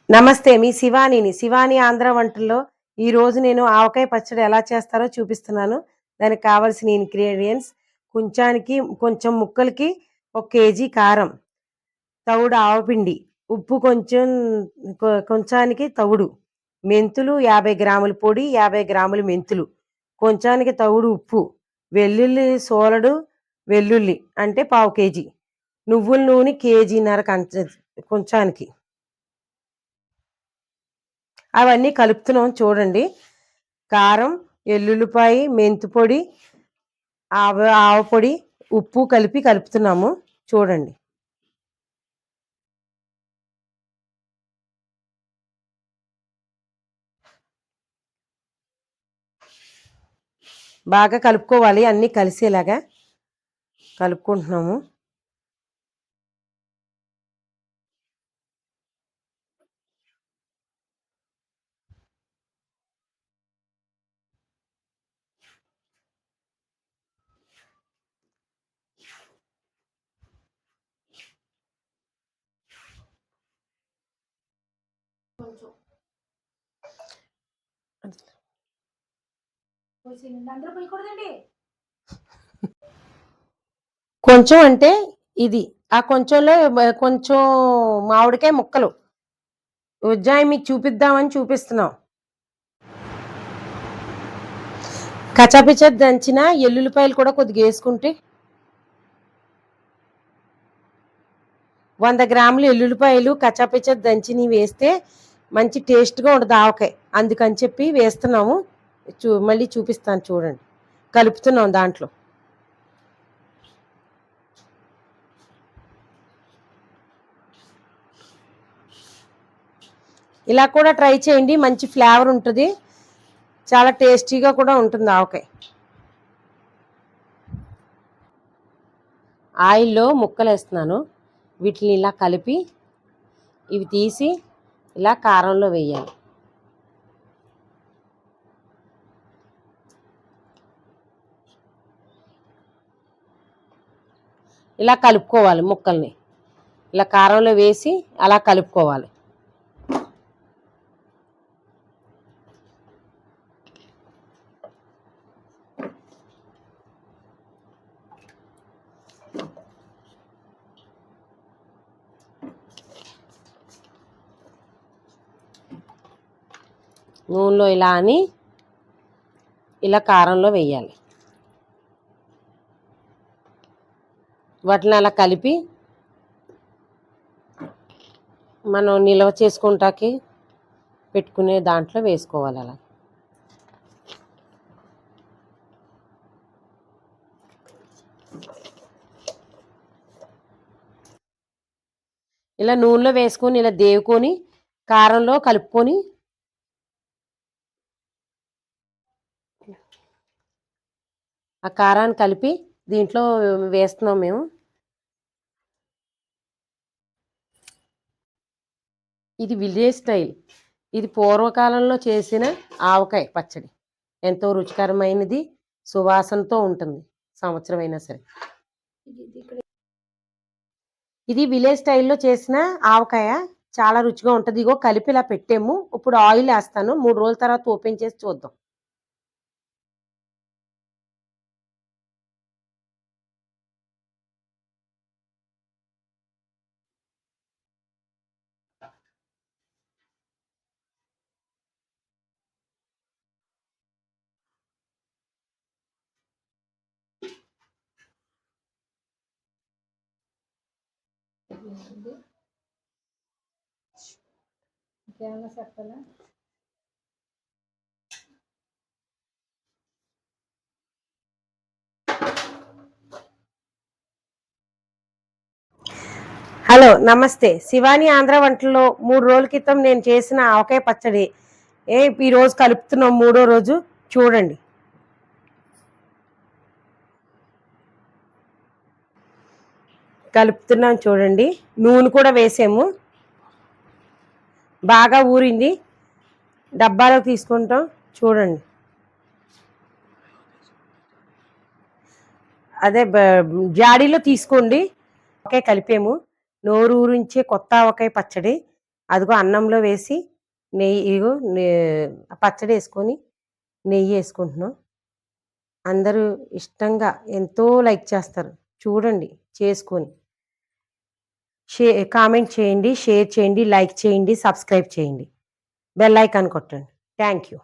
నమస్తే. మీ శివానిని. శివాని ఆంధ్ర వంటల్లో ఈరోజు నేను ఆవకాయ పచ్చడి ఎలా చేస్తారో చూపిస్తున్నాను. దానికి కావాల్సిన ఇంగ్రీడియెంట్స్ కొంచెం ముక్కలకి ఒక కేజీ కారం, తవుడు ఆవపిండి, ఉప్పు కొంచెం కొంచానికి తవుడు, మెంతులు 50 గ్రాముల పొడి, 50 గ్రాముల మెంతులు, కొంచానికి తవుడు ఉప్పు, వెల్లుల్లి సోలడు, వెల్లుల్లి అంటే పావు కేజీ, నువ్వుల నూనె కేజీన్నర కొంచానికి. అవన్నీ కలుపుతున్నాం చూడండి. కారం, ఎల్లుల్లిపాయి, మెంతి పొడి, ఆవపొడి, ఉప్పు కలిపి కలుపుతున్నాము చూడండి. బాగా కలుపుకోవాలి, అన్నీ కలిసేలాగా కలుపుకుంటున్నాము. కొంచెం అంటే ఇది, ఆ కొంచెంలో కొంచెం మామిడికాయ ముక్కలు ఉజ్జాయి మీకు చూపిద్దామని చూపిస్తున్నాం. కచాపిచ దంచిన ఎల్లుల్లిపాయలు కూడా కొద్దిగా వేసుకుంటే, 100 గ్రాములు ఎల్లుల్లిపాయలు కచాపిచ దంచినవి వేస్తే మంచి టేస్ట్గా ఉండదు ఆవకాయ. అందుకని చెప్పి వేస్తున్నాము. మళ్ళీ చూపిస్తాను చూడండి. కలుపుతున్నాం దాంట్లో. ఇలా కూడా ట్రై చేయండి, మంచి ఫ్లేవర్ ఉంటుంది, చాలా టేస్టీగా కూడా ఉంటుంది ఆవకాయ. ఆయిల్లో ముక్కలు వేస్తున్నాను. వీటిని ఇలా కలిపి ఇవి తీసి ఇలా కారంలో వేయాలి. ఇలా కలుపుకోవాలి ముక్కల్ని, ఇలా కారంలో వేసి అలా కలుపుకోవాలి. నూనెలో ఇలా అని ఇలా కారంలో వేయాలి. వాటిని అలా కలిపి మనం నిల్వ చేసుకుంటాకి పెట్టుకునే దాంట్లో వేసుకోవాలి. అలా ఇలా నూనెలో వేసుకొని ఇలా దేవుకొని కారంలో కలుపుకొని ఆ కారాన్ని కలిపి దీంట్లో వేస్తున్నాం మేము. ఇది విలేజ్ స్టైల్. ఇది పూర్వకాలంలో చేసిన ఆవకాయ పచ్చడి. ఎంతో రుచికరమైనది, సువాసనతో ఉంటుంది సంవత్సరం అయినా సరే. ఇది విలేజ్ స్టైల్లో చేసిన ఆవకాయ చాలా రుచిగా ఉంటుంది. ఇగో కలిపి ఇలా పెట్టాము. ఇప్పుడు ఆయిల్ వేస్తాను, 3 రోజుల తర్వాత ఓపెన్ చేసి చూద్దాం. ఇంకేమన్నా చెప్పాలా? హలో, నమస్తే. శివాని ఆంధ్ర వంటల్లో 3 రోజుల క్రితం నేను చేసిన ఆవకాయ పచ్చడి ఈరోజు కలుపుతున్నాం, 3వ రోజు. చూడండి. కలుపుతున్నాం చూడండి. నూనె కూడా వేసాము, బాగా ఊరింది. డబ్బాలో తీసుకుంటాం చూడండి. అదే జాడీలో తీసుకోండి. ఆవకాయ కలిపాము. నోరు ఊరించే కొత్త ఆవకాయ పచ్చడి. అదిగో అన్నంలో వేసి నెయ్యి ఇగో పచ్చడేసుకొని నెయ్యేసుకుంటున్నాం. అందరూ ఇష్టంగా ఎంతో లైక్ చేస్తారు. చూడండి చేసుకొని. కామెంట్ చేయండి, షేర్ చేయండి, లైక్ చేయండి, సబ్స్క్రైబ్ చేయండి. బెల్ ఐకాన్ కొట్టండి. Thank you.